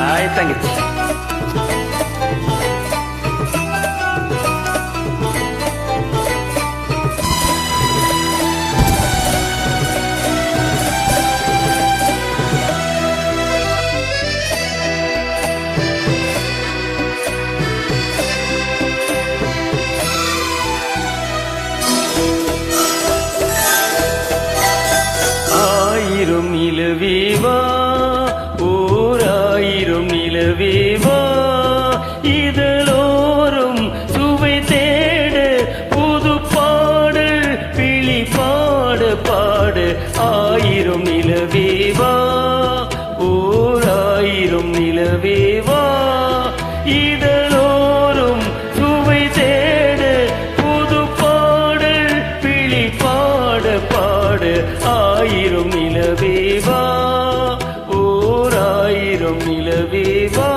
ஆய் தங்கச்சி. ஆயிரம் நிலவேவா, ஓர் ஆயிரம் நிலவேவா, இதழோரும் சுவை தேட புது பாடு பிழி பாட பாடு. ஆயிரம் நிலவேவா, ஓர் ஆயிரம் நிலவேவா, இதழோரும் சுவை தேட புது பாடு பிழி பாட பாடு. ஆயிரம் நிலவேவா, ஓர் ஆயிரம் நிலவேவா.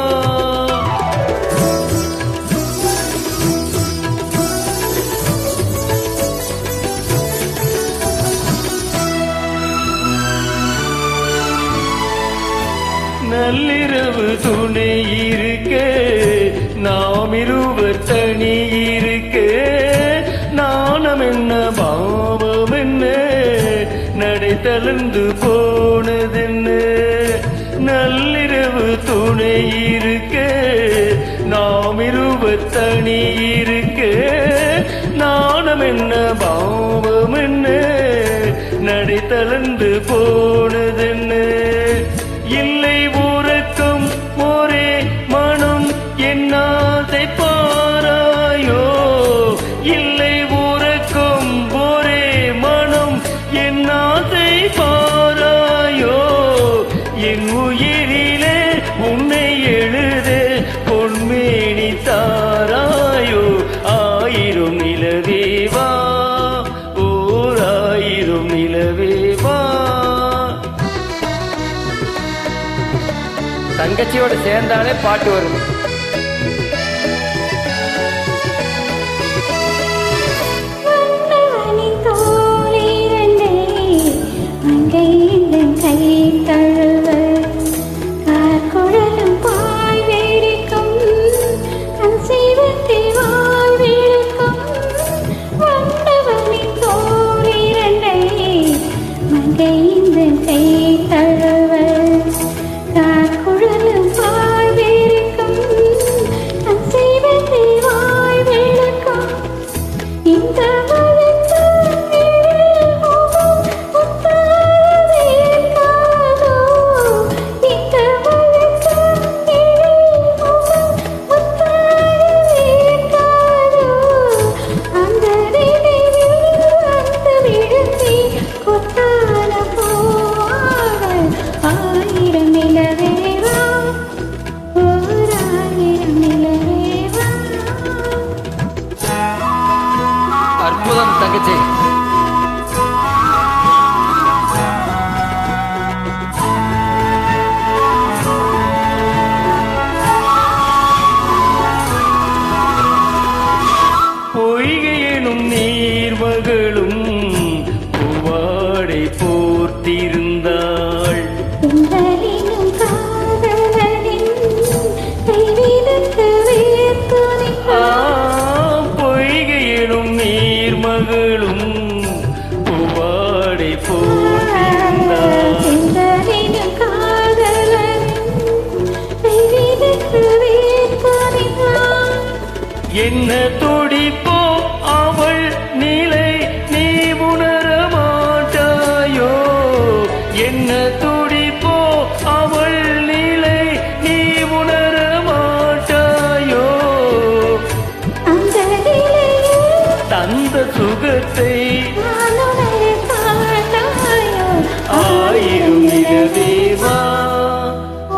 நள்ளிரவு துணை இருக்க, நாம் இருவர் தனி இருக்க, நாணம் என்ன பாவம் என்ன, நடை தளர்ந்து போனதென்ன. நள்ளிரவு துணை இருக்க, நாம் இருவர் தனி இருக்க, நாணம் என்ன பாவம் என்ன, நடை தளர்ந்து போனதென்ன. இல்லை உறக்கம் ஒரே மனம் என்னாதை பாராயோ, இல்லை உறக்கம் ஒரே மனம் என்னாதை பாராயோ. என் உயிரிலே உன்னை எழுத பொன்மேனி தாராயோ. ஆயிரம் நிலவேவா, ஓர் ஆயிரம் நிலவேவா. தங்கச்சியோட சேர்ந்தாலே பாட்டு வரும். அற்புதம் தங்கச்சி. பொய்கை எனும் நீர்மகளும் பூவாடை போர்த்திருந்தாள். பொய்கை எனும் நீர்மகளும் பூவாடை போர்த்திருந்தாள். என்ன துடிப்போ அவள் நிலை நீ உணர மாட்டாயோ. என்ன துடிப்போ அவள் நிலை நீ உணர மாட்டாயோ. தந்த சுகத்தை ஆயிரம் நிலவேவா,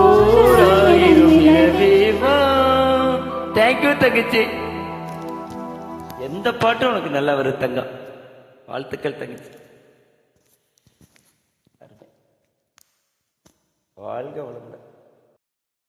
ஓர் ஆயிரம் நிலவேவா. தேங்க்யூ தங்கச்சி. எந்த பாட்டும் உனக்கு நல்லா வரும் தங்கம். வாழ்த்துக்கள் தங்கச்சி. வாழ்க வளமுடன்.